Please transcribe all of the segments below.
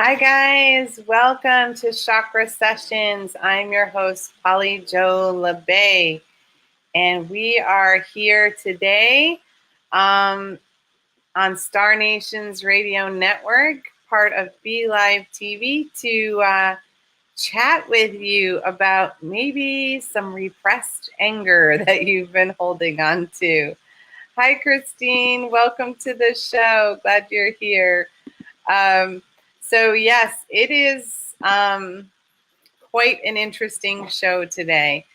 Hi guys, welcome to Chakra Sessions. I'm your host, Polly Jo Labbe, and we are here today on Star Nation's radio network, part of Be Live TV, to chat with you about maybe some repressed anger that you've been holding on to. Hi, Christine. Welcome to the show. Glad you're here. So yes, it is quite an interesting show today.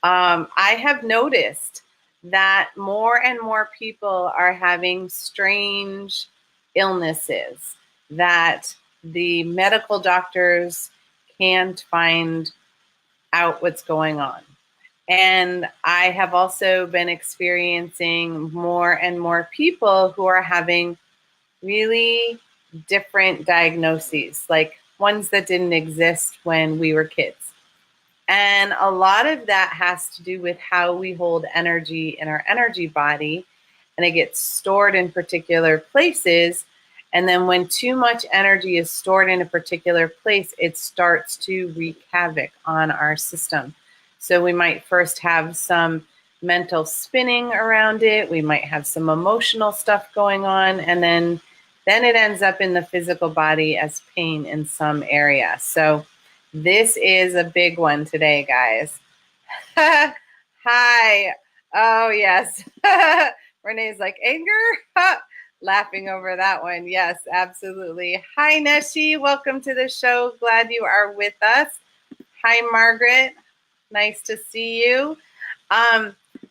I have noticed that more and more people are having strange illnesses that the medical doctors can't find out what's going on. And I have also been experiencing more and more people who are having really different diagnoses, like ones that didn't exist when we were kids. And a lot of that has to do with how we hold energy in our energy body, and it gets stored in particular places. And then when too much energy is stored in a particular place, it starts to wreak havoc on our system. So we might first have some mental spinning around it. We might have some emotional stuff going on, and then it ends up in the physical body as pain in some area. So this is a big one today, guys. Hi. Oh, yes. Renee's like, anger? Laughing over that one. Yes, absolutely. Hi, Neshi. Welcome to the show. Glad you are with us. Hi, Margaret. Nice to see you.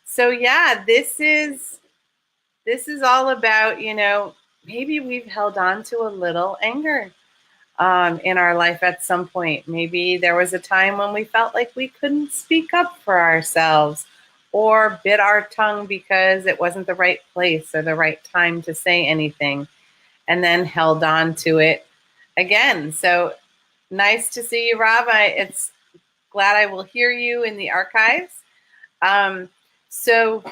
So yeah, this is all about, maybe we've held on to a little anger in our life at some point. Maybe there was a time when we felt like we couldn't speak up for ourselves or bit our tongue because it wasn't the right place or the right time to say anything, and then held on to it again. So nice to see you, Rob. It's glad I will hear you in the archives. So,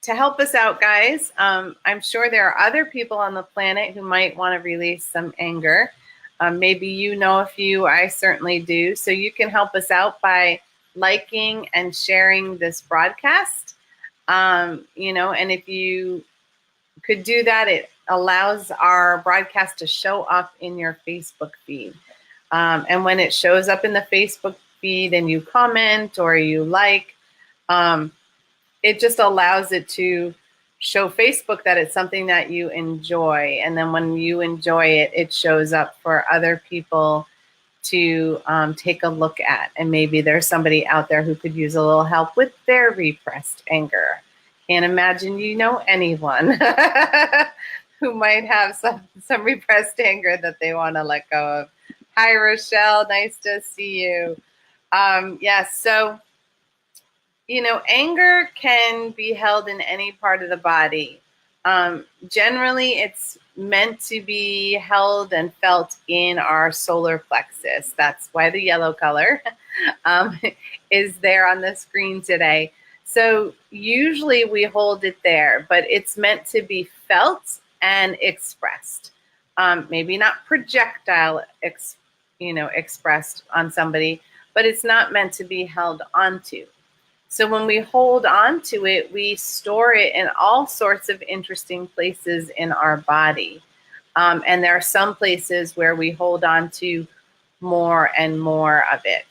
to help us out, guys, I'm sure there are other people on the planet who might want to release some anger. Maybe you know a few, I certainly do. So you can help us out by liking and sharing this broadcast. And if you could do that, it allows our broadcast to show up in your Facebook feed. And when it shows up in the Facebook feed and you comment or you like, it just allows it to show Facebook that it's something that you enjoy. And then when you enjoy it, it shows up for other people to take a look at. And maybe there's somebody out there who could use a little help with their repressed anger. Can't imagine you know anyone who might have some repressed anger that they want to let go of. Hi, Rochelle. Nice to see you. Yes, so anger can be held in any part of the body. Generally, it's meant to be held and felt in our solar plexus. That's why the yellow color is there on the screen today. So usually we hold it there, but it's meant to be felt and expressed. Maybe not projectile, expressed on somebody, but it's not meant to be held onto. So when we hold on to it, we store it in all sorts of interesting places in our body. And there are some places where we hold on to more and more of it.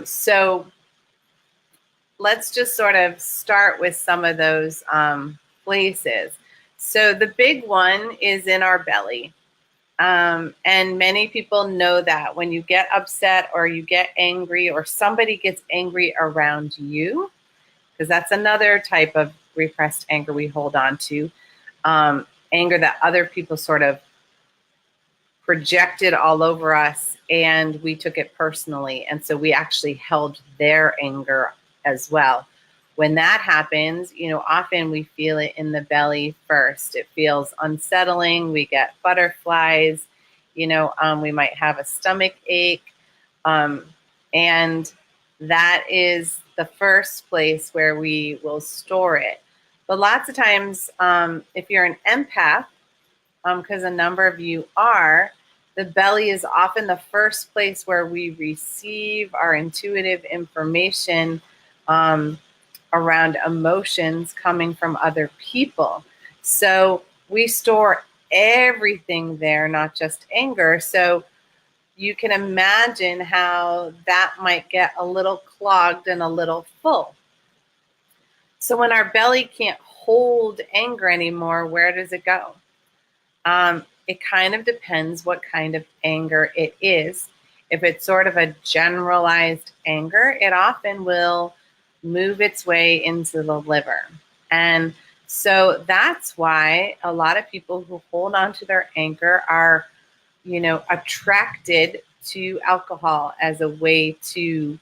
So let's just sort of start with some of those places. So the big one is in our belly. And many people know that when you get upset or you get angry or somebody gets angry around you, because that's another type of repressed anger we hold on to, anger that other people sort of projected all over us and we took it personally. And so we actually held their anger as well. When that happens, often we feel it in the belly first. It feels unsettling. We get butterflies. We might have a stomach ache. And that is the first place where we will store it. But lots of times, if you're an empath, because a number of you are, the belly is often the first place where we receive our intuitive information around emotions coming from other people. So we store everything there, not just anger. So you can imagine how that might get a little clogged and a little full. So when our belly can't hold anger anymore, where does it go? It kind of depends what kind of anger it is. If it's sort of a generalized anger, it often will move its way into the liver. And so that's why a lot of people who hold on to their anger are, attracted to alcohol as a way to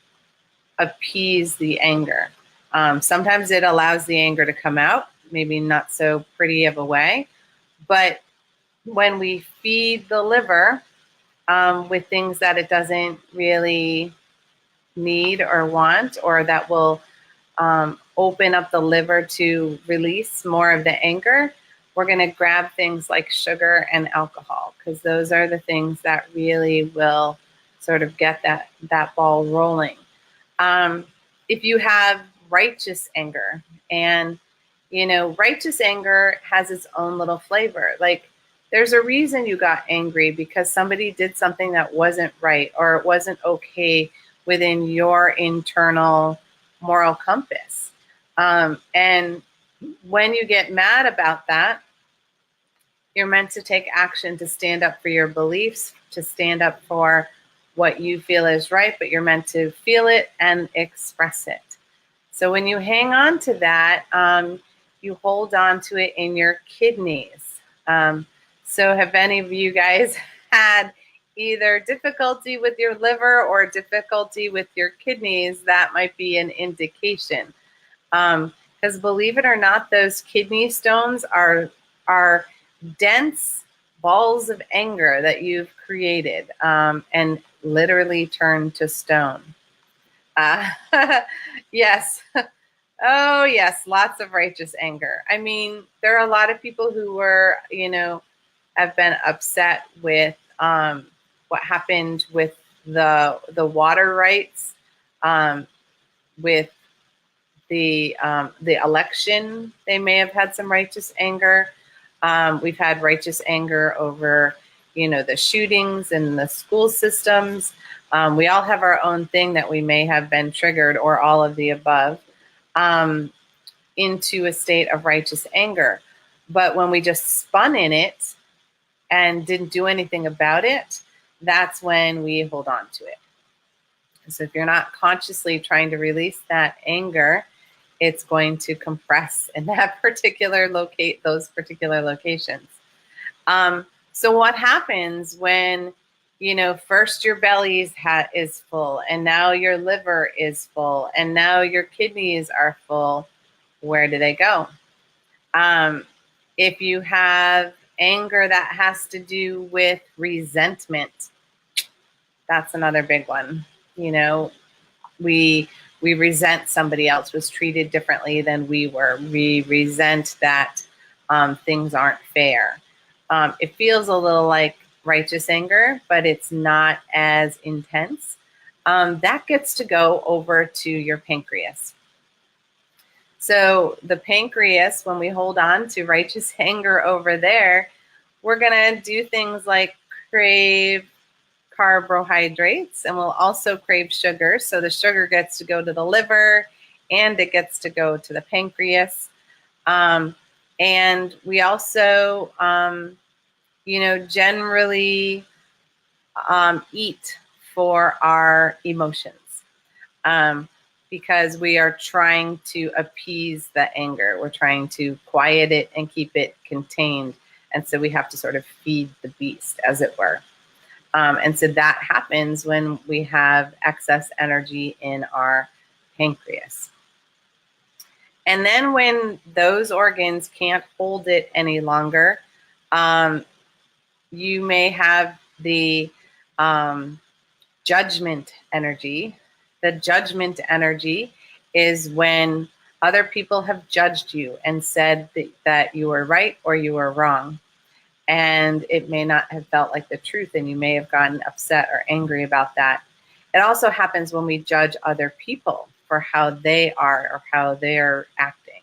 appease the anger. Sometimes it allows the anger to come out, maybe not so pretty of a way, but when we feed the liver with things that it doesn't really need or want, or that will open up the liver to release more of the anger, we're going to grab things like sugar and alcohol, because those are the things that really will sort of get that ball rolling. If you have righteous anger, and righteous anger has its own little flavor. Like, there's a reason you got angry, because somebody did something that wasn't right, or it wasn't okay within your internal moral compass. And when you get mad about that, you're meant to take action to stand up for your beliefs, to stand up for what you feel is right, but you're meant to feel it and express it. So when you hang on to that, you hold on to it in your kidneys. So have any of you guys had either difficulty with your liver or difficulty with your kidneys? That might be an indication. Because believe it or not, those kidney stones are dense balls of anger that you've created and literally turned to stone. Yes. Oh, yes. Lots of righteous anger. I mean, there are a lot of people who were, have been upset with what happened with the water rights, with the election. They may have had some righteous anger. We've had righteous anger over, the shootings in the school systems. We all have our own thing that we may have been triggered, or all of the above, into a state of righteous anger. But when we just spun in it and didn't do anything about it, that's when we hold on to it. So if you're not consciously trying to release that anger, it's going to compress in that those particular locations. So what happens when, first your belly is full, and now your liver is full, and now your kidneys are full? Where do they go? If you have anger that has to do with resentment, that's another big one. We resent somebody else was treated differently than we were. We resent that things aren't fair. It feels a little like righteous anger, but it's not as intense. That gets to go over to your pancreas. So the pancreas, when we hold on to righteous anger over there, we're going to do things like crave carbohydrates, and we'll also crave sugar. So the sugar gets to go to the liver, and it gets to go to the pancreas. And we also, generally eat for our emotions, because we are trying to appease the anger. We're trying to quiet it and keep it contained. And so we have to sort of feed the beast, as it were. And so that happens when we have excess energy in our pancreas. And then when those organs can't hold it any longer, you may have the judgment energy. The judgment energy is when other people have judged you and said that you were right or you were wrong. and it may not have felt like the truth, and you may have gotten upset or angry about that. It also happens when we judge other people for how they are or how they're acting.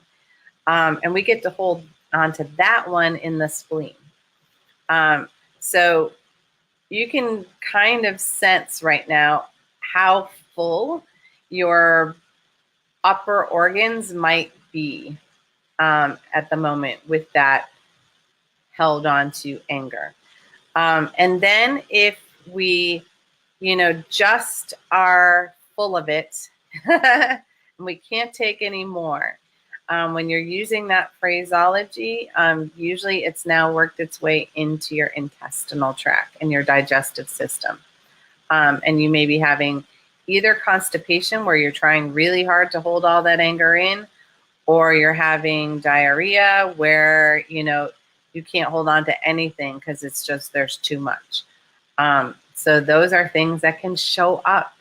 And we get to hold on to that one in the spleen. So you can kind of sense right now how full your upper organs might be at the moment with that held on to anger. And then if we, just are full of it and we can't take any more, when you're using that phraseology, usually it's now worked its way into your intestinal tract and your digestive system. And you may be having either constipation where you're trying really hard to hold all that anger in, or you're having diarrhea where, you can't hold on to anything because it's just, there's too much. So those are things that can show up.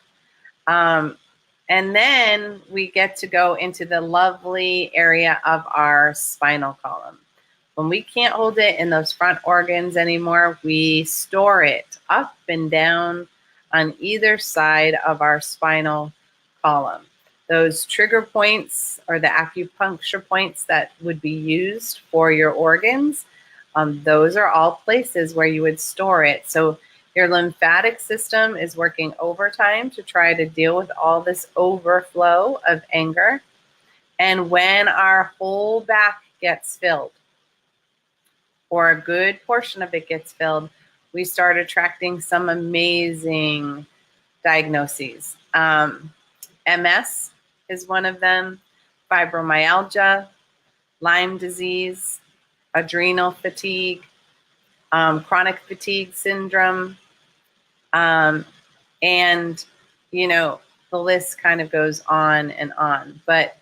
And then we get to go into the lovely area of our spinal column. When we can't hold it in those front organs anymore, we store it up and down on either side of our spinal column. Those trigger points or the acupuncture points that would be used for your organs, those are all places where you would store it. So your lymphatic system is working overtime to try to deal with all this overflow of anger. And when our whole back gets filled, or a good portion of it gets filled, we start attracting some amazing diagnoses. MS is one of them, fibromyalgia, Lyme disease, adrenal fatigue, chronic fatigue syndrome, and, the list kind of goes on and on. But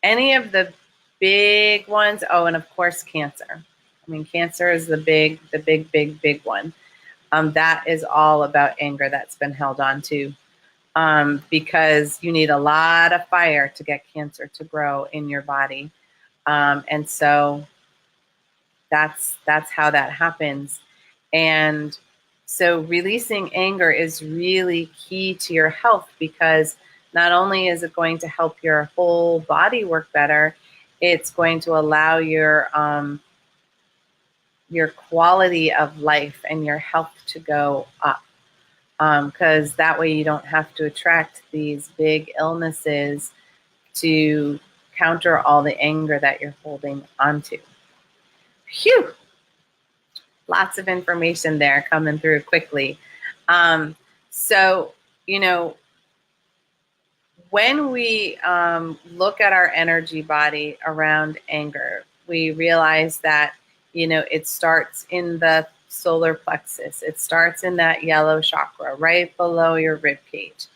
any of the big ones, and of course, cancer. I mean, cancer is the big one. That is all about anger that's been held on to, because you need a lot of fire to get cancer to grow in your body. And so that's how that happens. And so releasing anger is really key to your health, because not only is it going to help your whole body work better, it's going to allow your quality of life and your health to go up. Because that way you don't have to attract these big illnesses to counter all the anger that you're holding onto. Phew! Lots of information there coming through quickly. So, when we look at our energy body around anger, we realize that, it starts in the solar plexus. It starts in that yellow chakra right below your rib cage.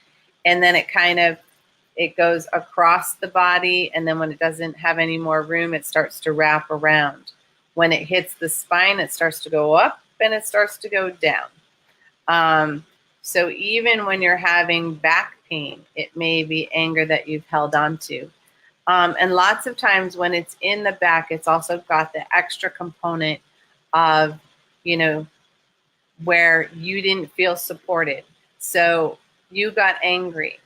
And then it goes across the body. And then when it doesn't have any more room, it starts to wrap around. When it hits the spine, it starts to go up and it starts to go down. So even when you're having back pain, it may be anger that you've held on to. And lots of times when it's in the back, it's also got the extra component of, where you didn't feel supported. So you got angry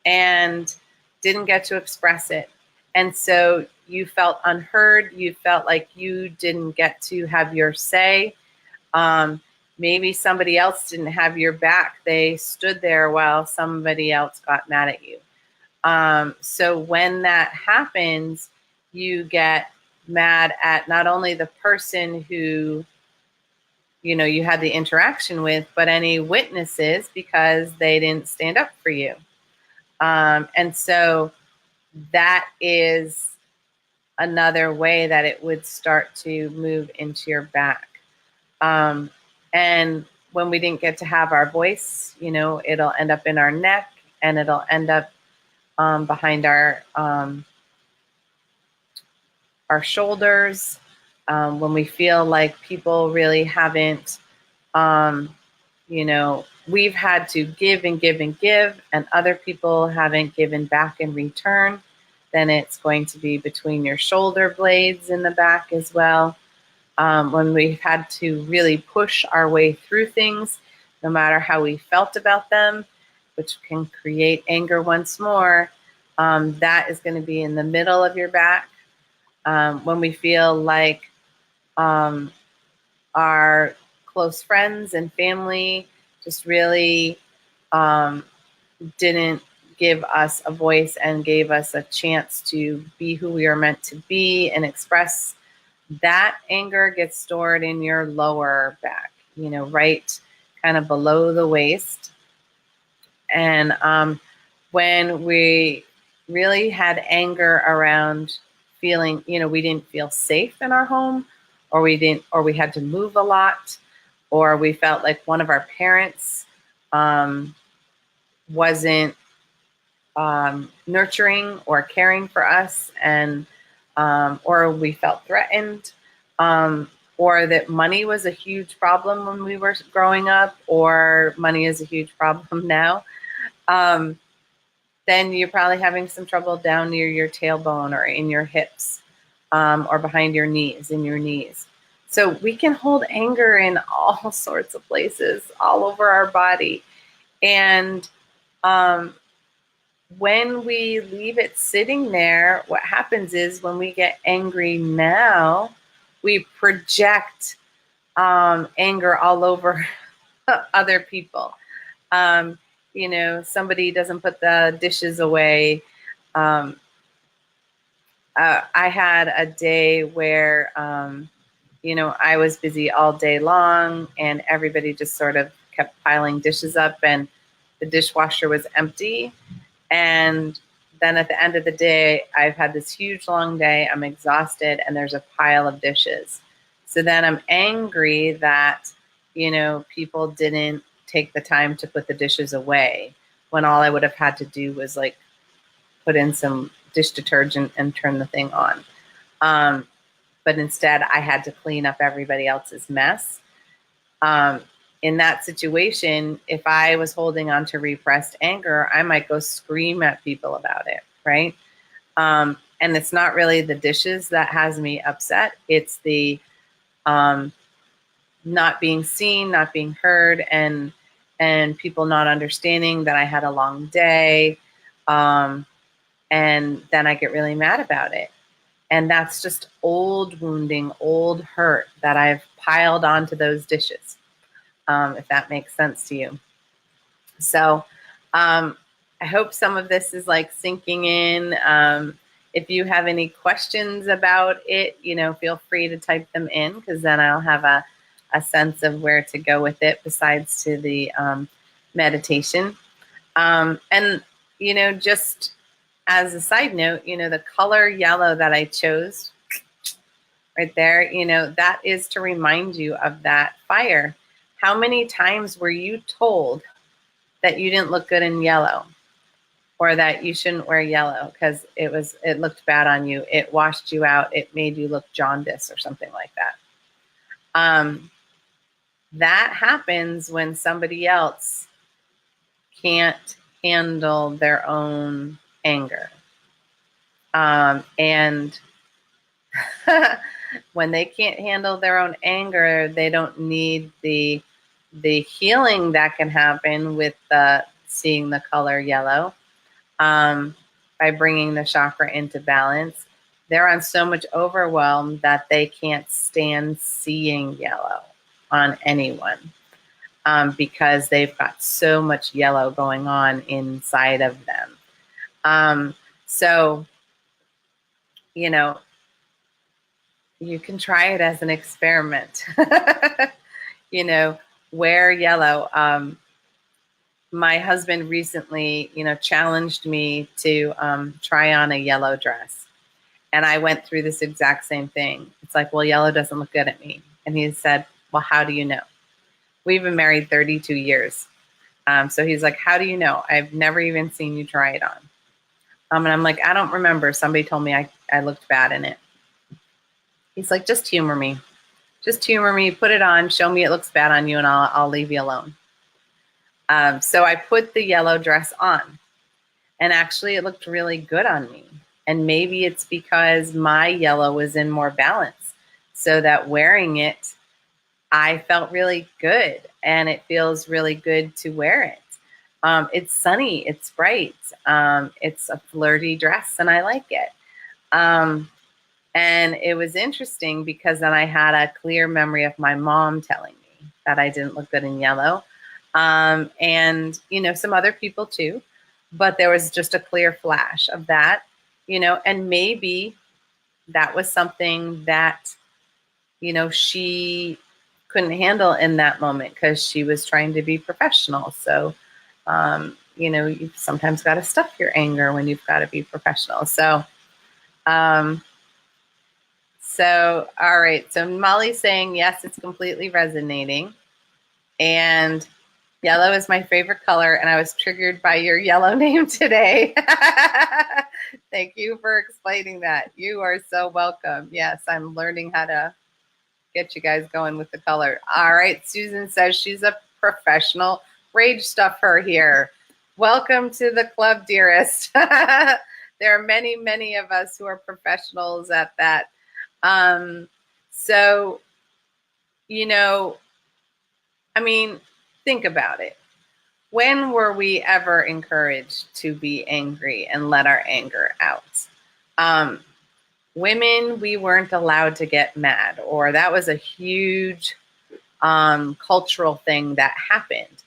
and didn't get to express it. And so you felt unheard. You felt like you didn't get to have your say. Maybe somebody else didn't have your back. They stood there while somebody else got mad at you. So when that happens, you get mad at not only the person who, you had the interaction with, but any witnesses, because they didn't stand up for you. And so that is another way that it would start to move into your back. And when we didn't get to have our voice, it'll end up in our neck, and it'll end up behind our shoulders. When we feel like people really haven't, we've had to give and give and give, and other people haven't given back in return, then it's going to be between your shoulder blades in the back as well. when we've had to really push our way through things, no matter how we felt about them, which can create anger once more, that is going to be in the middle of your back. When we feel like our close friends and family just really didn't give us a voice and gave us a chance to be who we are meant to be and express, that anger gets stored in your lower back, right kind of below the waist. And when we really had anger around feeling, we didn't feel safe in our home, or we had to move a lot, or we felt like one of our parents wasn't nurturing or caring for us, and or we felt threatened, or that money was a huge problem when we were growing up, or money is a huge problem now, then you're probably having some trouble down near your tailbone or in your hips, or behind your knees, in your knees. So we can hold anger in all sorts of places, all over our body. And when we leave it sitting there, what happens is when we get angry now, we project anger all over other people. Somebody doesn't put the dishes away. I had a day where, I was busy all day long, and everybody just sort of kept piling dishes up, and the dishwasher was empty. And then at the end of the day, I've had this huge long day. I'm exhausted, and there's a pile of dishes. So then I'm angry that, people didn't take the time to put the dishes away, when all I would have had to do was like put in some dish detergent and turn the thing on. But instead I had to clean up everybody else's mess. In that situation, if I was holding on to repressed anger, I might go scream at people about it, right? And it's not really the dishes that has me upset. It's the not being seen, not being heard, and people not understanding that I had a long day. And then I get really mad about it. And that's just old wounding, old hurt that I've piled onto those dishes. If that makes sense to you. So I hope some of this is like sinking in. If you have any questions about it, feel free to type them in, because then I'll have a sense of where to go with it besides to the meditation. And, just as a side note, the color yellow that I chose right there, that is to remind you of that fire. How many times were you told that you didn't look good in yellow, or that you shouldn't wear yellow because it looked bad on you, it washed you out, it made you look jaundice or something like that? That happens when somebody else can't handle their own anger. And when they can't handle their own anger, they don't need the healing that can happen with seeing the color yellow, by bringing the chakra into balance. They're on so much overwhelm that they can't stand seeing yellow on anyone, because they've got so much yellow going on inside of them. So, you can try it as an experiment. Wear yellow. My husband recently, challenged me to try on a yellow dress. And I went through this exact same thing. It's like, well, yellow doesn't look good at me. And he said, well, how do you know? We've been married 32 years. So he's like, how do you know? I've never even seen you try it on. And I'm like, I don't remember. Somebody told me I looked bad in it. He's like, just humor me. Just humor me, put it on, show me it looks bad on you, and I'll leave you alone. So I put the yellow dress on, and actually it looked really good on me. And maybe it's because my yellow was in more balance. so that wearing it, I felt really good, and it feels really good to wear it. It's sunny, it's bright, it's a flirty dress, and I like it. And it was interesting because then I had a clear memory of my mom telling me that I didn't look good in yellow. And, some other people too, but there was just a clear flash of that, and maybe that was something that, she couldn't handle in that moment because she was trying to be professional. So, you've sometimes got to stuff your anger when you've got to be professional. So, all right. So Molly's saying, yes, it's completely resonating. And yellow is my favorite color, and I was triggered by your yellow name today. Thank you for explaining that. You are so welcome. Yes, I'm learning how to get you guys going with the color. All right. Susan says she's a professional rage stuffer here. Welcome to the club, dearest. There are many, many of us who are professionals at that. So, think about it. When were we ever encouraged to be angry and let our anger out? Women, we weren't allowed to get mad, or that was a huge cultural thing that happened.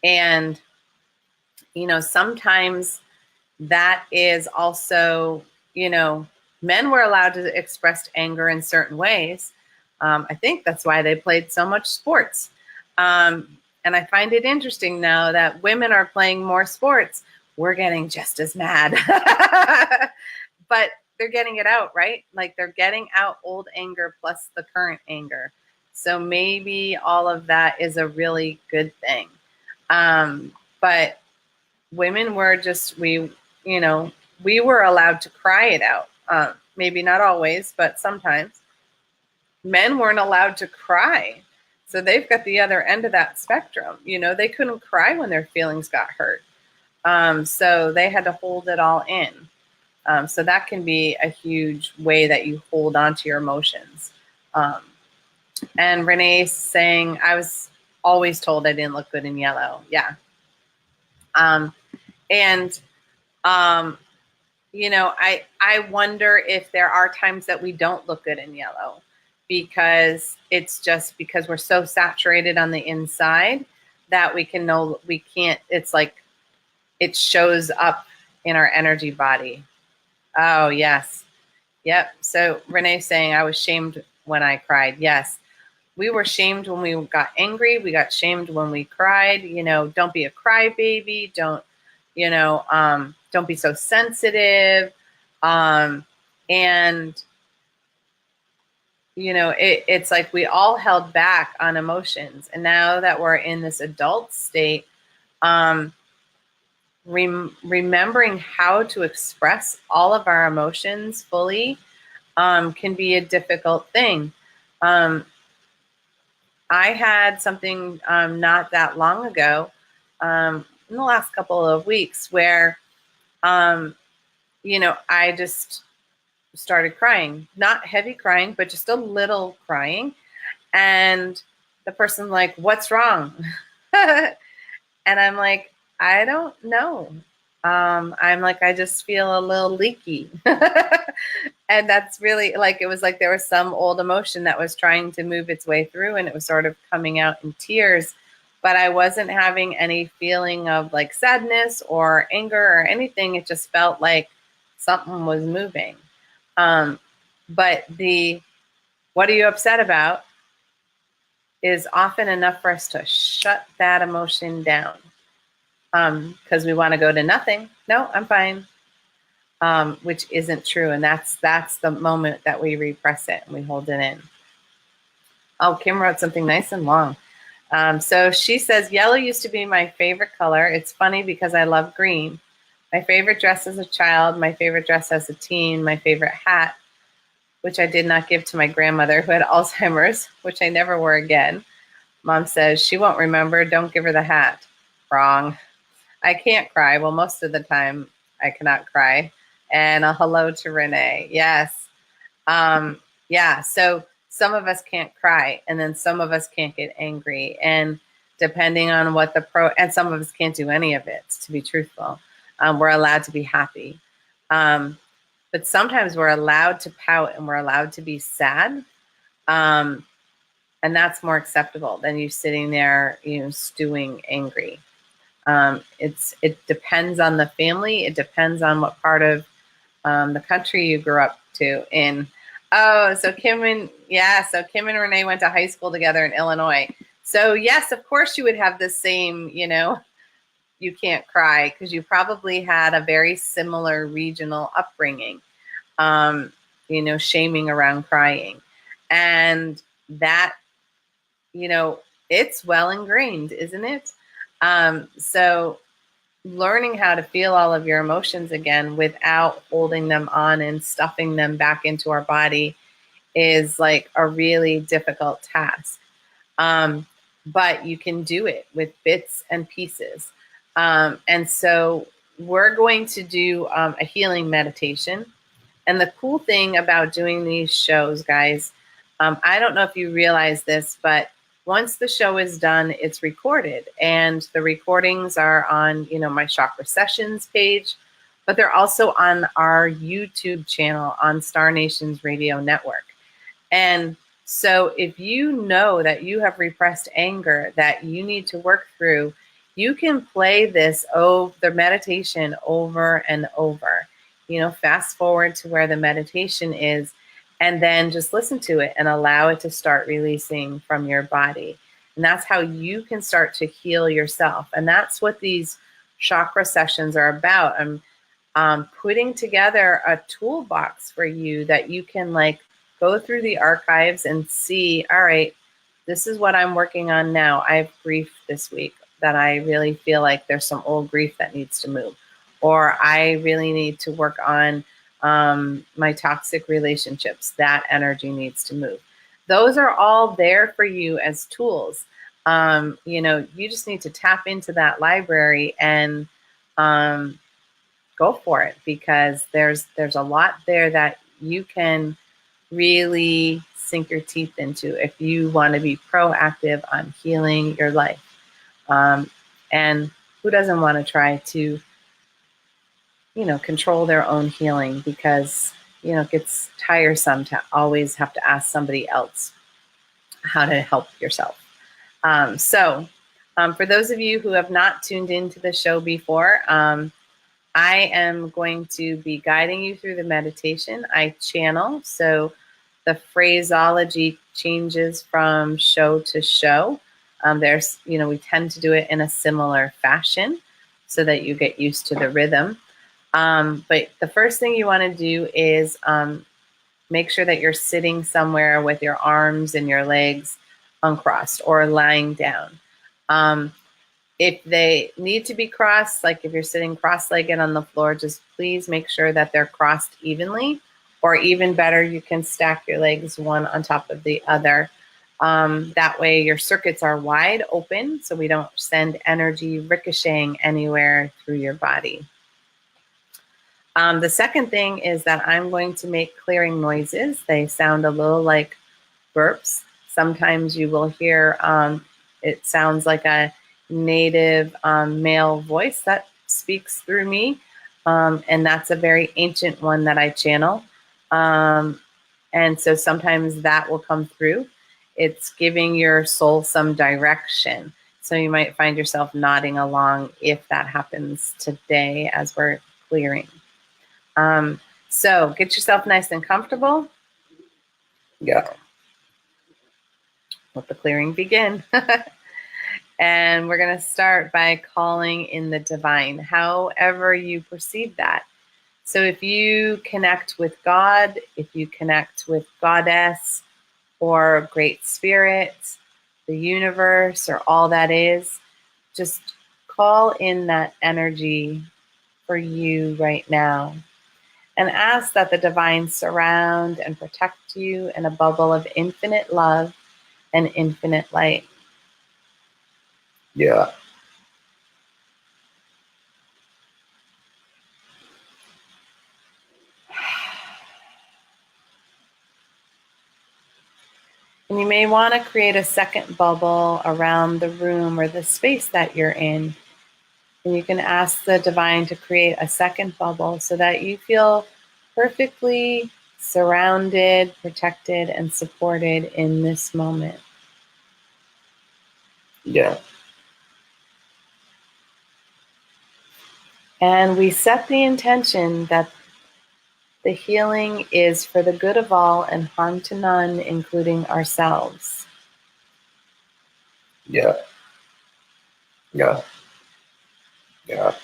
And, sometimes that is also, men were allowed to express anger in certain ways. I think that's why they played so much sports. And I find it interesting now that women are playing more sports. We're getting just as mad. But they're getting it out, right? Like they're getting out old anger plus the current anger. So maybe all of that is a really good thing. But women were just, we were allowed to cry it out. Maybe not always, but sometimes. Men weren't allowed to cry. So they've got the other end of that spectrum. They couldn't cry when their feelings got hurt. So they had to hold it all in. So that can be a huge way that you hold on to your emotions. And Renee's saying, I was always told I didn't look good in yellow. Yeah. I wonder if there are times that we don't look good in yellow because it's just because we're so saturated on the inside that we can't, it's like it shows up in our energy body. Oh, yes. Yep. So Renee's saying I was shamed when I cried. Yes. We were shamed when we got angry. We got shamed when we cried. Don't be a crybaby. Don't be so sensitive. It's like we all held back on emotions. And now that we're in this adult state, remembering how to express all of our emotions fully can be a difficult thing. I had something not that long ago, in the last couple of weeks, where, I just started crying. Not heavy crying, but just a little crying. And the person's like, what's wrong? And I'm like, I don't know. I'm like, I just feel a little leaky. And that's really it was like there was some old emotion that was trying to move its way through, and it was sort of coming out in tears, but I wasn't having any feeling of like sadness or anger or anything. It just felt like something was moving. But what are you upset about is often enough for us to shut that emotion down. Because we want to go to nothing. No, I'm fine. Which isn't true. And that's the moment that we repress it and we hold it in. Oh, Kim wrote something nice and long. So she says, yellow used to be my favorite color. It's funny because I love green. My favorite dress as a child, my favorite dress as a teen, my favorite hat, which I did not give to my grandmother who had Alzheimer's, which I never wore again. Mom says, she won't remember. Don't give her the hat. Wrong. I can't cry. Well, most of the time I cannot cry. And a hello to Renee. Yes. Yeah. So some of us can't cry, and then some of us can't get angry. And depending on what and some of us can't do any of it, to be truthful. We're allowed to be happy. But sometimes we're allowed to pout and we're allowed to be sad. And that's more acceptable than you sitting there, stewing angry. It depends on the family. It depends on what part of the country you grew up in. Oh, so Kim and Renee went to high school together in Illinois. So yes, of course you would have the same, you can't cry, because you probably had a very similar regional upbringing, shaming around crying. And that, it's well ingrained, isn't it? So learning how to feel all of your emotions again without holding them on and stuffing them back into our body is like a really difficult task. But you can do it with bits and pieces. And so we're going to do a healing meditation. And the cool thing about doing these shows, guys, I don't know if you realize this, but once the show is done, it's recorded. And the recordings are on, my Chakra Sessions page, but they're also on our YouTube channel on Star Nations Radio Network. And so if you know that you have repressed anger that you need to work through, you can play the meditation over and over. Fast forward to where the meditation is, and then just listen to it and allow it to start releasing from your body. And that's how you can start to heal yourself. And that's what these chakra sessions are about. I'm putting together a toolbox for you that you can go through the archives and see, all right, this is what I'm working on now. I have grief this week that I really feel like there's some old grief that needs to move. Or I really need to work on my toxic relationships. That energy needs to move. Those are all there for you as tools. You just need to tap into that library and go for it, because there's a lot there that you can really sink your teeth into if you want to be proactive on healing your life. And who doesn't want to try to control their own healing, because, it gets tiresome to always have to ask somebody else how to help yourself. So for those of you who have not tuned into the show before, I am going to be guiding you through the meditation. I channel, so the phraseology changes from show to show. We tend to do it in a similar fashion so that you get used to the rhythm. But the first thing you want to do is make sure that you're sitting somewhere with your arms and your legs uncrossed or lying down. If they need to be crossed, like if you're sitting cross-legged on the floor, just please make sure that they're crossed evenly, or even better, you can stack your legs one on top of the other. That way your circuits are wide open, so we don't send energy ricocheting anywhere through your body. The second thing is that I'm going to make clearing noises. They sound a little like burps. Sometimes you will hear it sounds like a native male voice that speaks through me. And that's a very ancient one that I channel. And so sometimes that will come through. It's giving your soul some direction. So you might find yourself nodding along if that happens today as we're clearing. So get yourself nice and comfortable. Go. Let the clearing begin. And we're going to start by calling in the divine, however you perceive that. So if you connect with God, if you connect with Goddess or Great Spirit, the universe, or all that is, just call in that energy for you right now. And ask that the divine surround and protect you in a bubble of infinite love and infinite light. Yeah. And you may want to create a second bubble around the room or the space that you're in. And you can ask the divine to create a second bubble so that you feel perfectly surrounded, protected, and supported in this moment. Yeah. And we set the intention that the healing is for the good of all and harm to none, including ourselves. Yeah. Yeah. Yeah.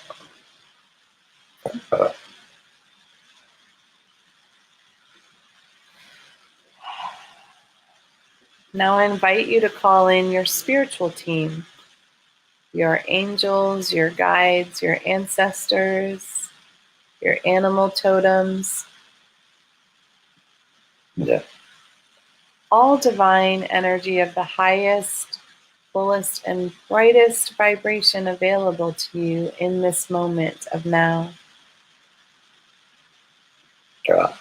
Now I invite you to call in your spiritual team, your angels, your guides, your ancestors, your animal totems, Yeah. all divine energy of the highest, fullest, and brightest vibration available to you in this moment of now. Yeah.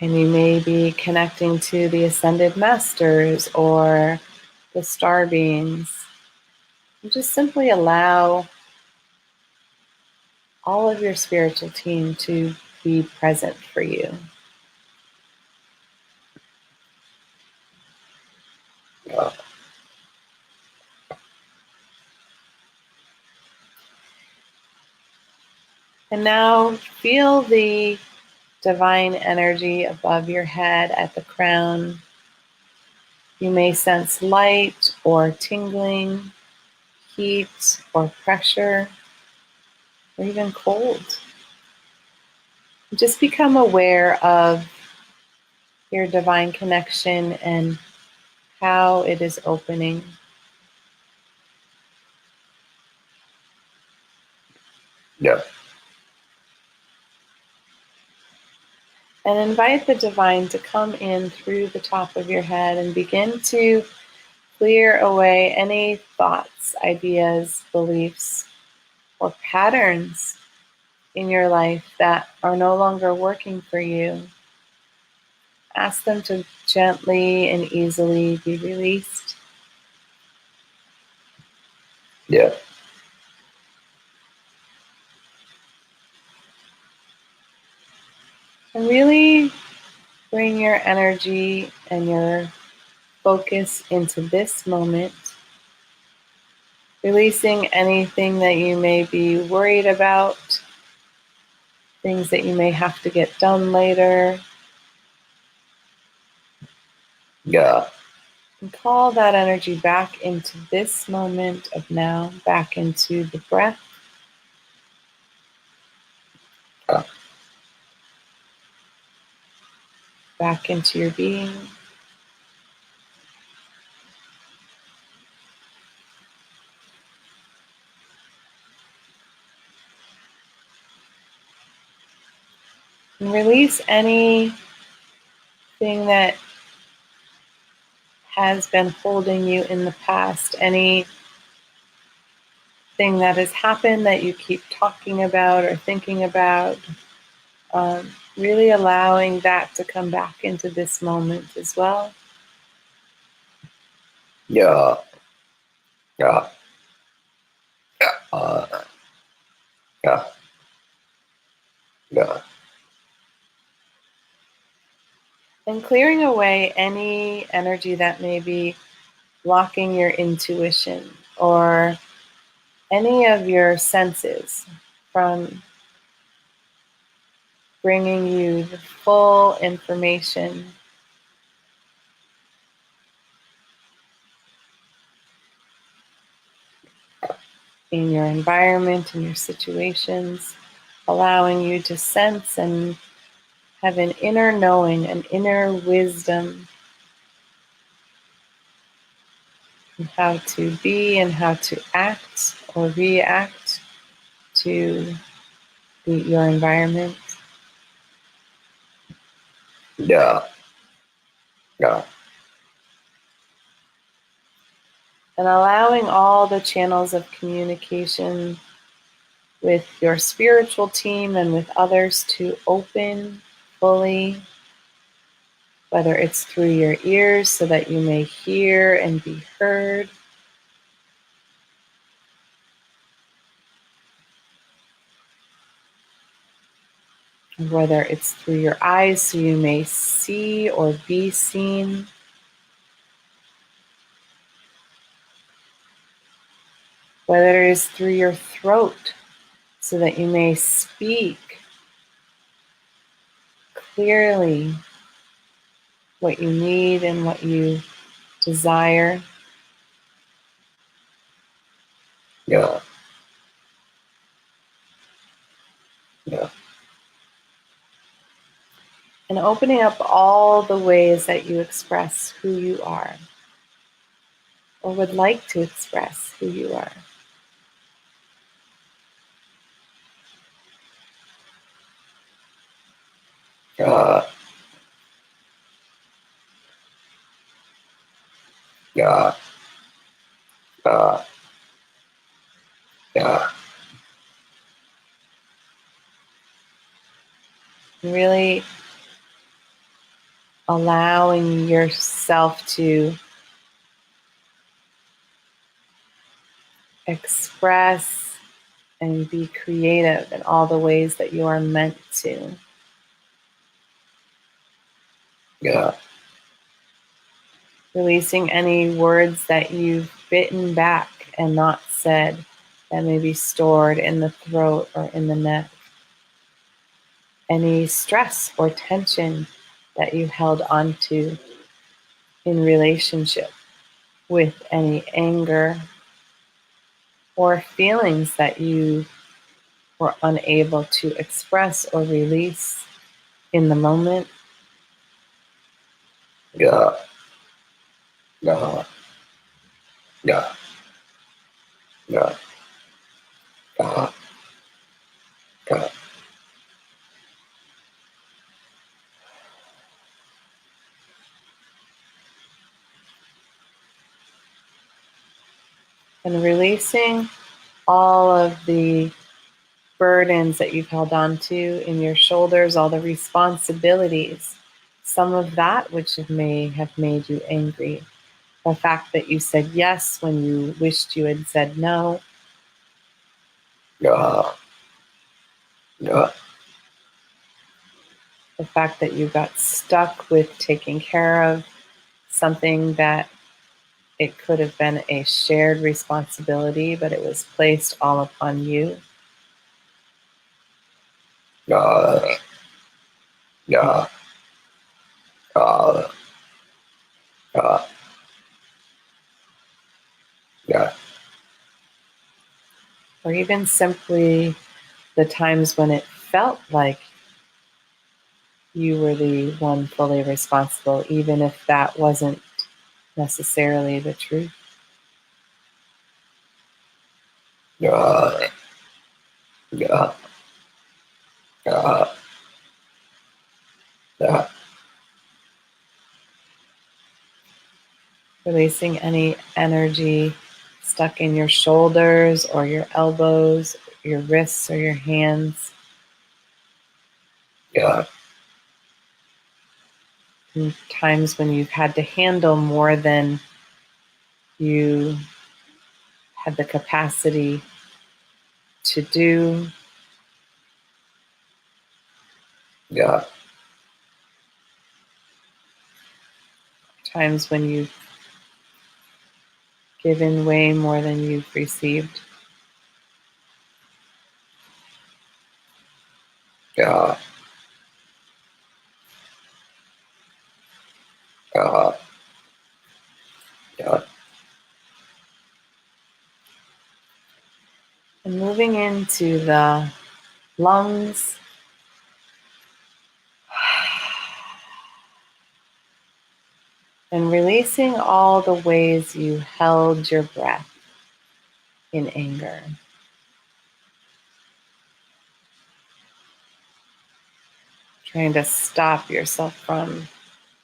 And you may be connecting to the ascended masters or the star beings. And just simply allow all of your spiritual team to be present for you. Yeah. And now feel the divine energy above your head at the crown. You may sense light or tingling, heat or pressure, or even cold. Just become aware of your divine connection and how it is opening. Yeah. And invite the divine to come in through the top of your head and begin to clear away any thoughts, ideas, beliefs, or patterns in your life that are no longer working for you. Ask them to gently and easily be released. Yeah. And really bring your energy and your focus into this moment, releasing anything that you may be worried about, things that you may have to get done later, Yeah. and call that energy back into this moment of now, back into the breath, Yeah. back into your being. And release anything that has been holding you in the past, anything that has happened that you keep talking about or thinking about. Really allowing that to come back into this moment as well. Yeah. Yeah. Yeah. Yeah. And clearing away any energy that may be blocking your intuition or any of your senses from bringing you the full information in your environment, in your situations, allowing you to sense and have an inner knowing, an inner wisdom in how to be and how to act or react to your environment. Yeah. Yeah. And allowing all the channels of communication with your spiritual team and with others to open fully, whether it's through your ears so that you may hear and be heard, whether it's through your eyes so you may see or be seen, whether it is through your throat so that you may speak clearly what you need and what you desire. Yeah. Yeah. And opening up all the ways that you express who you are or would like to express who you are. Yeah. Yeah. Yeah. Yeah. Really allowing yourself to express and be creative in all the ways that you are meant to. Yeah. Releasing any words that you've bitten back and not said that may be stored in the throat or in the neck. Any stress or tension that you held onto in relationship with any anger or feelings that you were unable to express or release in the moment. Yeah. Yeah. Yeah. Yeah. Yeah. Yeah. And releasing all of the burdens that you've held on to in your shoulders, all the responsibilities, some of that which may have made you angry. The fact that you said yes when you wished you had said no. Yeah. Yeah. The fact that you got stuck with taking care of something that it could have been a shared responsibility, but it was placed all upon you. Yeah. Yeah. Yeah. Yeah. Yeah. Or even simply the times when it felt like you were the one fully responsible, even if that wasn't necessarily the truth. Yeah. Yeah. Yeah. Yeah. Releasing any energy stuck in your shoulders or your elbows, your wrists or your hands. Yeah. And times when you've had to handle more than you had the capacity to do. Yeah. Times when you've given way more than you've received. Yeah. Yeah. Yeah. And moving into the lungs. And releasing all the ways you held your breath in anger. Trying to stop yourself from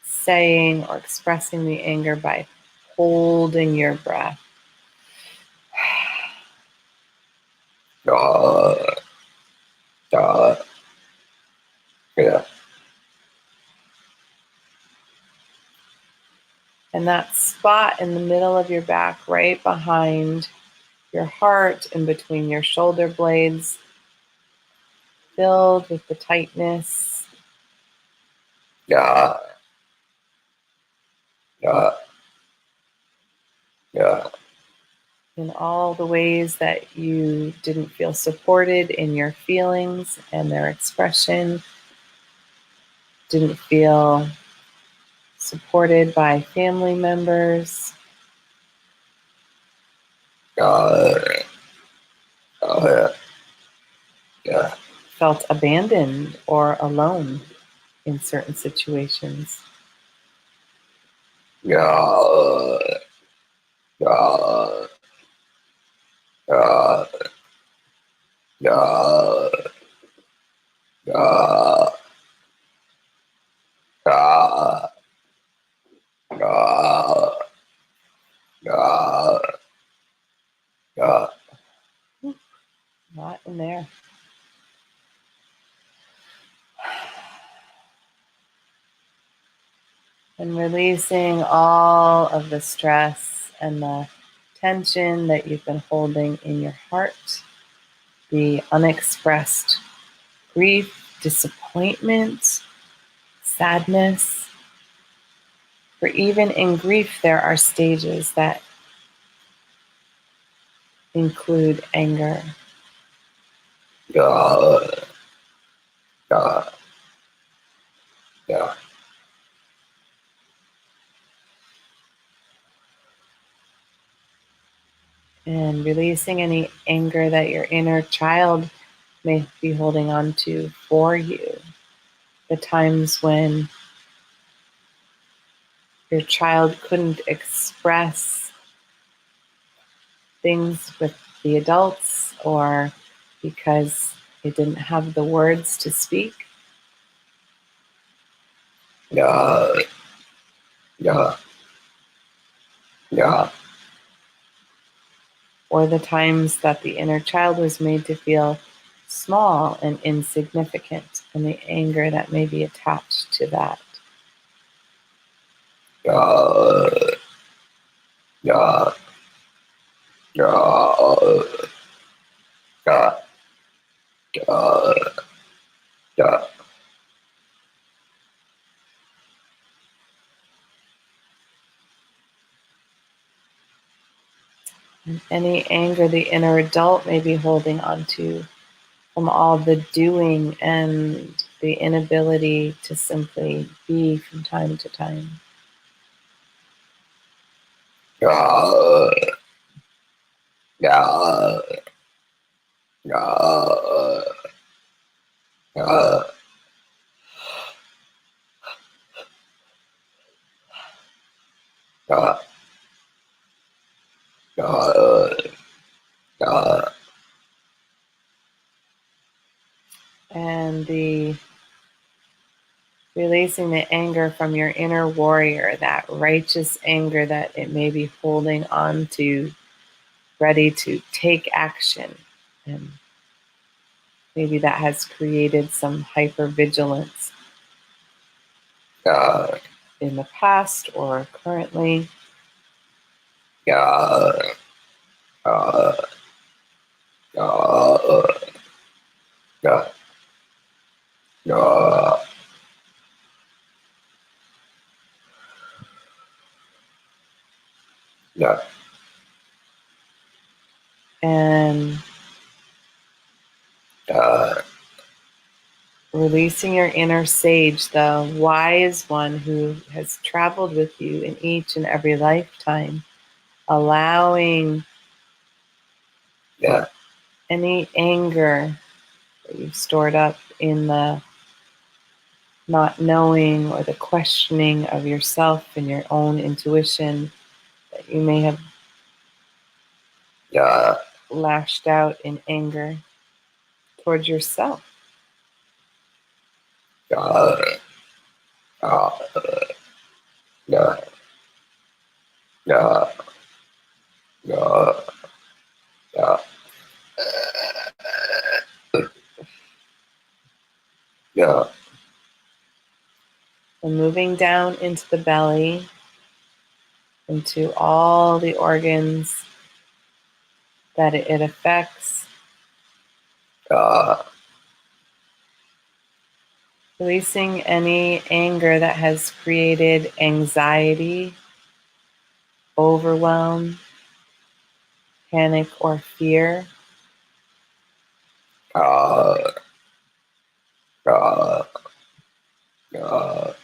saying or expressing the anger by holding your breath. Yeah. And that spot in the middle of your back, right behind your heart and between your shoulder blades, filled with the tightness. Yeah. Yeah. Yeah. In all the ways that you didn't feel supported in your feelings and their expression, didn't feel supported by family members, Yeah. Yeah. felt abandoned or alone in certain situations. Yeah. Yeah. Yeah. Yeah. Yeah. Yeah. Yeah. Yeah. Yeah. Not in there. And releasing all of the stress and the tension that you've been holding in your heart, the unexpressed grief, disappointment, sadness. For even in grief, there are stages that include anger. Yeah. Yeah. Yeah. And releasing any anger that your inner child may be holding on to for you. The times when your child couldn't express things with the adults or because it didn't have the words to speak. Yeah. Yeah. Yeah. Or the times that the inner child was made to feel small and insignificant, and the anger that may be attached to that. Yeah. Yeah. Yeah. Yeah. Yeah. Yeah. And any anger the inner adult may be holding on to from all the doing and the inability to simply be from time to time. Yeah. Yeah. Yeah. Yeah. Yeah. Yeah. Yeah. And the releasing the anger from your inner warrior, that righteous anger that it may be holding on to, ready to take action. And maybe that has created some hypervigilance Yeah. in the past or currently. Yeah. Yeah. Yeah. Yeah. Yeah. And Yeah. releasing your inner sage, the wise one who has traveled with you in each and every lifetime, allowing Yeah. any anger that you've stored up in the not knowing or the questioning of yourself and your own intuition that you may have Yeah. lashed out in anger towards yourself. Yeah. Yeah. Yeah. Yeah. Yeah. yeah, and moving down into the belly, into all the organs that it affects, yeah, releasing any anger that has created anxiety, overwhelm, panic, or fear. yeah, yeah, yeah,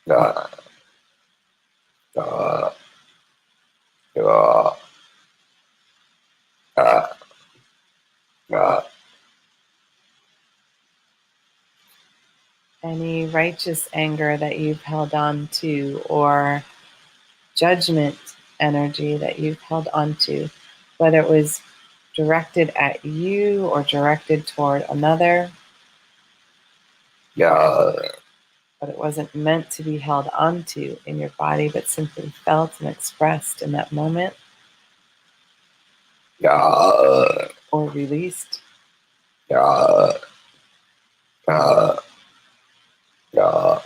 yeah, yeah, yeah, yeah, yeah, Any righteous anger that you've held on to, or judgment energy that you've held on to, whether it was directed at you or directed toward another, yeah, but it wasn't meant to be held onto in your body, but simply felt and expressed in that moment yeah, or released. yeah, yeah, yeah.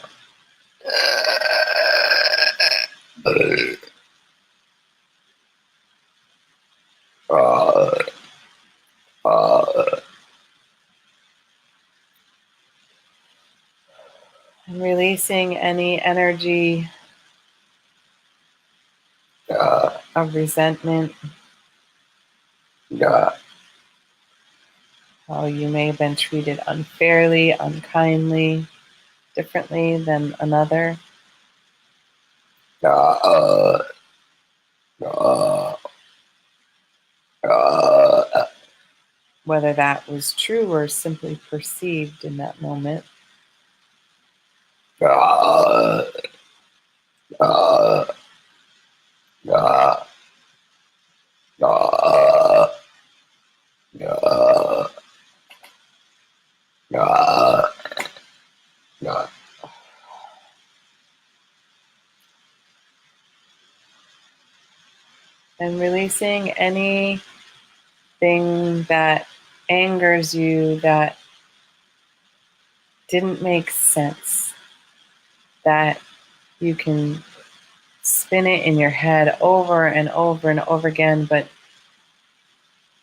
And releasing any energy of resentment, how you may have been treated unfairly, unkindly, differently than another, whether that was true or simply perceived in that moment. And releasing anything that angers you that didn't make sense, that you can spin it in your head over and over and over again, but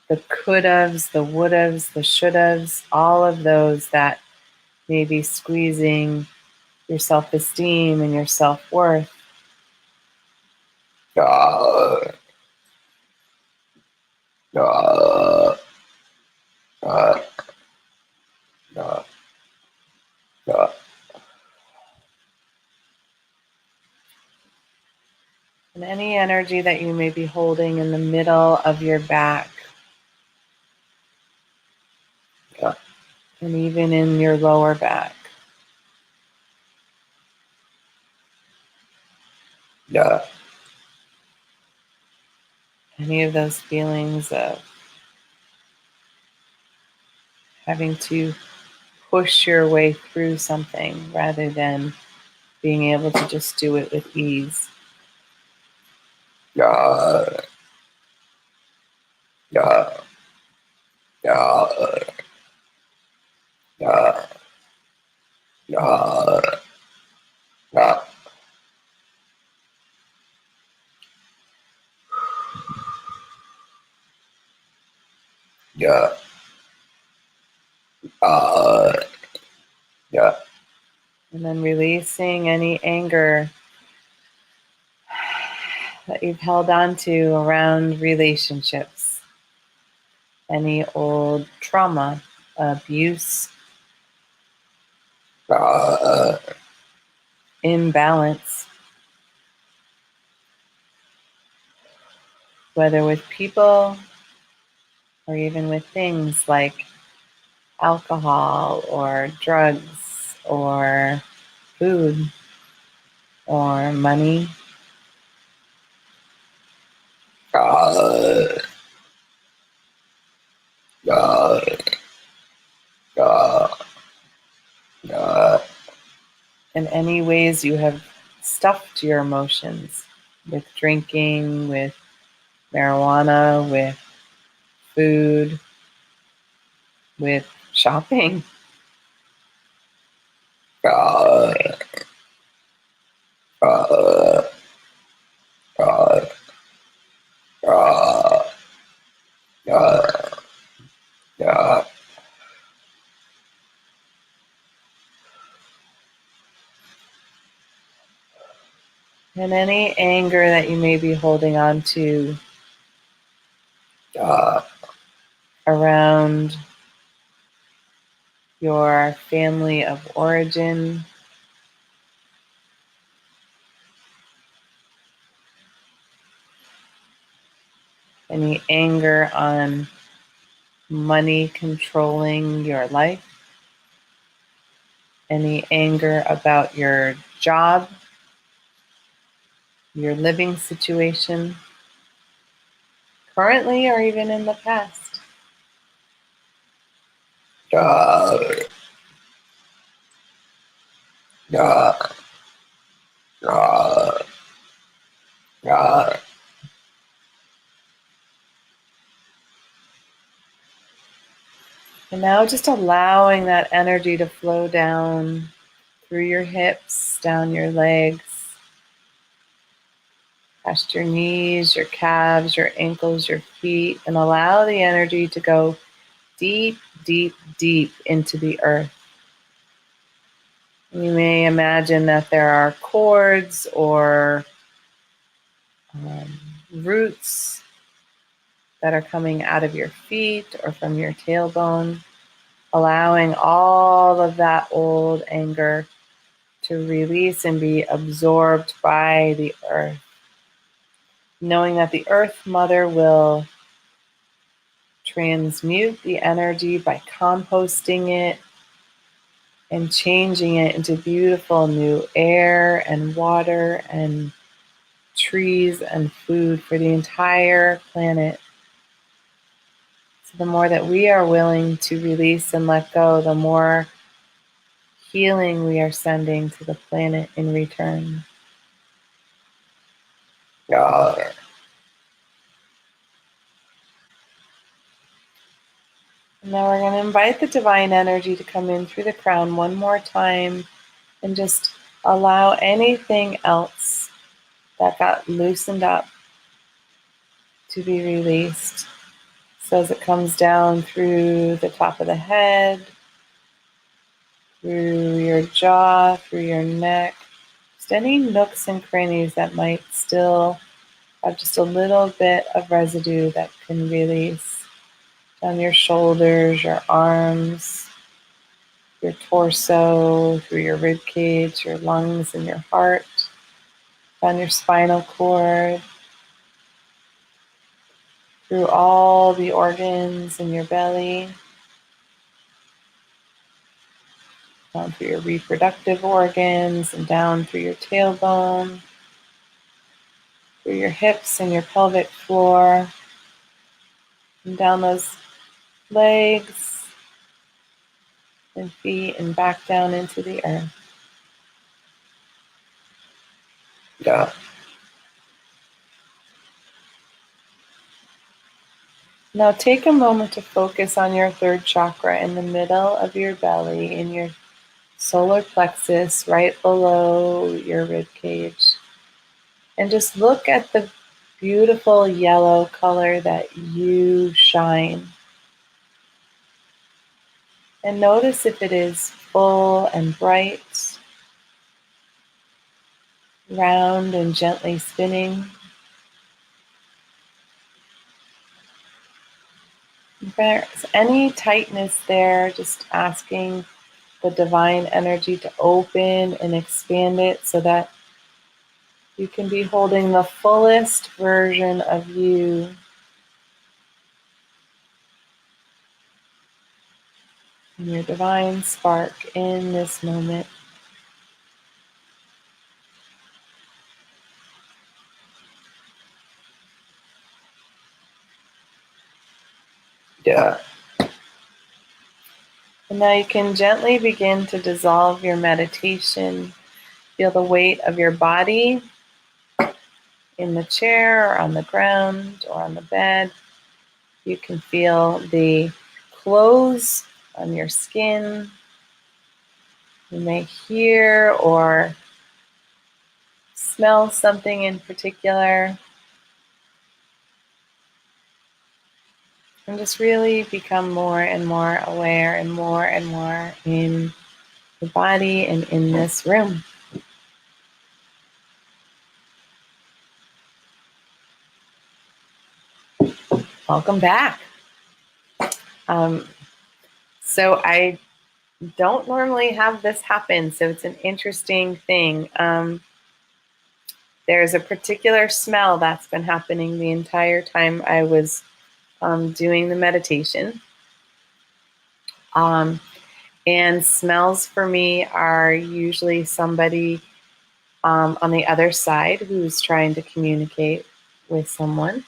the could-haves, the would-haves, the should-haves, all of those that may be squeezing your self-esteem and your self-worth, and any energy that you may be holding in the middle of your back, and even in your lower back. Any of those feelings of having to push your way through something rather than being able to just do it with ease. And then releasing any anger that you've held on to around relationships, any old trauma, abuse, imbalance, whether with people or even with things like alcohol or drugs or food or money. In any ways you have stuffed your emotions with drinking, with marijuana, with food, with shopping, And any anger that you may be holding on to around your family of origin, any anger on money controlling your life, any anger about your job, your living situation, currently or even in the past. And now just allowing that energy to flow down through your hips, down your legs, past your knees, your calves, your ankles, your feet, and allow the energy to go deep, deep, deep into the earth. You may imagine that there are cords or roots that are coming out of your feet or from your tailbone, allowing all of that old anger to release and be absorbed by the earth. Knowing that the Earth Mother will transmute the energy by composting it and changing it into beautiful new air and water and trees and food for the entire planet. So the more that we are willing to release and let go, the more healing we are sending to the planet in return. Now we're going to invite the divine energy to come in through the crown one more time and just allow anything else that got loosened up to be released. So as it comes down through the top of the head, through your jaw, through your neck, just any nooks and crannies that might still have just a little bit of residue that can release. Down your shoulders, your arms, your torso, through your rib cage, your lungs, and your heart, down your spinal cord, through all the organs in your belly, down through your reproductive organs, and down through your tailbone, through your hips and your pelvic floor, and down those legs and feet and back down into the earth. Now take a moment to focus on your third chakra in the middle of your belly, in your solar plexus, right below your rib cage. And just look at the beautiful yellow color that you shine. And notice if it is full and bright, round and gently spinning. If there's any tightness there, just asking the divine energy to open and expand it so that you can be holding the fullest version of you. And your divine spark in this moment. And now you can gently begin to dissolve your meditation. Feel the weight of your body in the chair or on the ground or on the bed. You can feel the clothes on your skin. you may hear or smell something in particular. And just really become more and more aware and more in the body and in this room. Welcome back. So I don't normally have this happen, so it's an interesting thing. There's a particular smell that's been happening the entire time I was doing the meditation. And smells for me are usually somebody on the other side who's trying to communicate with someone.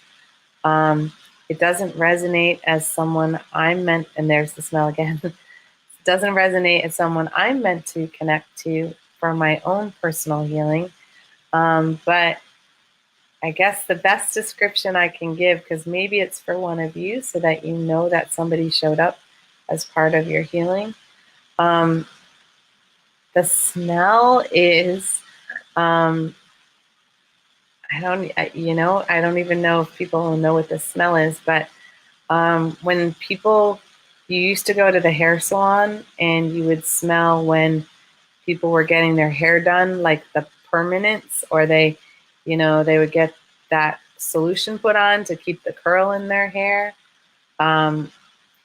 It doesn't resonate as someone I'm meant, and there's the smell again. It doesn't resonate as someone I'm meant to connect to for my own personal healing. But I guess the best description I can give, because maybe it's for one of you so that you know that somebody showed up as part of your healing. The smell is, I don't even know if people will know what the smell is, but when you used to go to the hair salon and you would smell when people were getting their hair done, like the permanents, or they would get that solution put on to keep the curl in their hair, or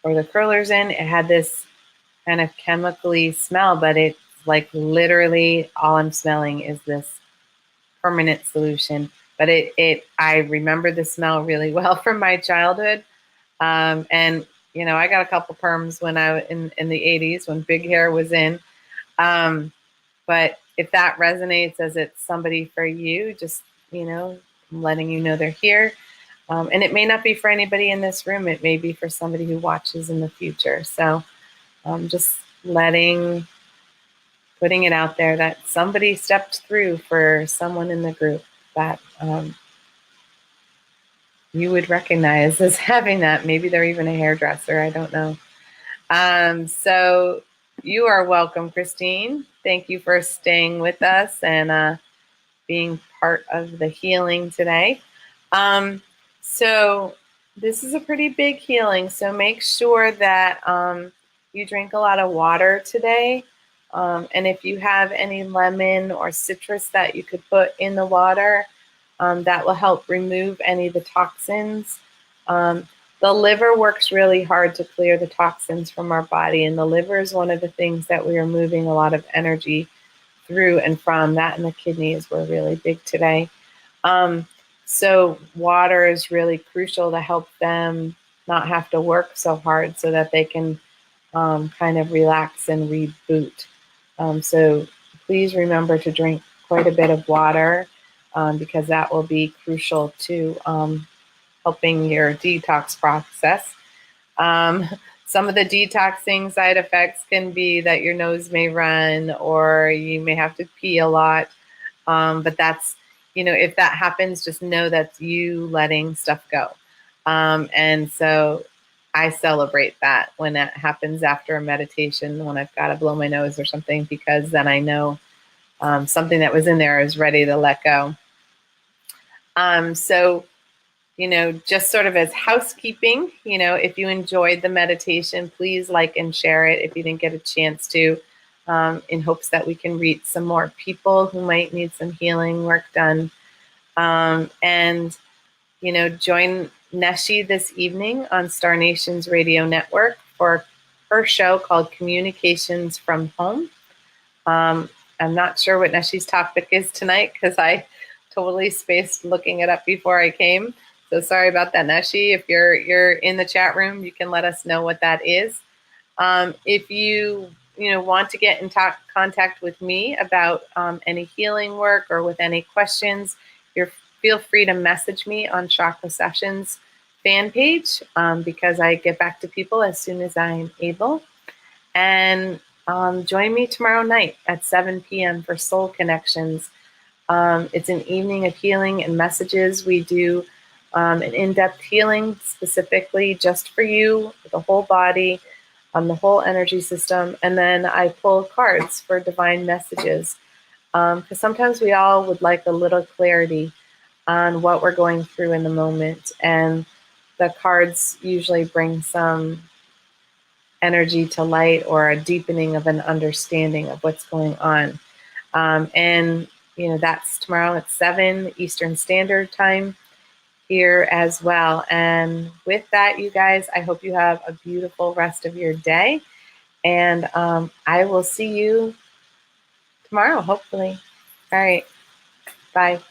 the curlers in. It had this kind of chemically smell, but it's like literally all I'm smelling is this permanent solution. But I remember the smell really well from my childhood. And I got a couple perms when I was in the 80s when big hair was in. But if that resonates as it's somebody for you, just, I'm letting you know they're here. And it may not be for anybody in this room. It may be for somebody who watches in the future. So just putting it out there that somebody stepped through for someone in the group that you would recognize as having that. Maybe they're even a hairdresser. I don't know. So you are welcome, Christine. Thank you for staying with us and being part of the healing today. So this is a pretty big healing. So make sure that you drink a lot of water today. And if you have any lemon or citrus that you could put in the water, that will help remove any of the toxins. The liver works really hard to clear the toxins from our body, and the liver is one of the things that we are moving a lot of energy through and from. That, and the kidneys were really big today. So water is really crucial to help them not have to work so hard so that they can kind of relax and reboot. So please remember to drink quite a bit of water because that will be crucial to helping your detox process. Some of the detoxing side effects can be that your nose may run or you may have to pee a lot. But that's, if that happens, just know that's you letting stuff go. And so I celebrate that when that happens after a meditation, when I've got to blow my nose or something, because then I know something that was in there is ready to let go. So, just sort of as housekeeping, if you enjoyed the meditation, please like and share it if you didn't get a chance to, in hopes that we can reach some more people who might need some healing work done. And, join Neshi this evening on Star Nation's radio network for her show called Communications from Home. I'm not sure what Neshi's topic is tonight because I totally spaced looking it up before I came. So sorry about that, Neshi. If you're in the chat room, you can let us know what that is. If you want to get in contact with me about any healing work or with any questions, feel free to message me on Chakra Sessions fan page because I get back to people as soon as I'm able. And join me tomorrow night at 7 p.m. for Soul Connections. It's an evening of healing and messages. We do an in-depth healing specifically just for you, the whole body. on the whole energy system. And then I pull cards for divine messages, because sometimes we all would like a little clarity on what we're going through in the moment. And the cards usually bring some energy to light or a deepening of an understanding of what's going on. And, that's tomorrow at 7 Eastern Standard Time here as well. And with that, you guys, I hope you have a beautiful rest of your day. And I will see you tomorrow, hopefully. All right. Bye.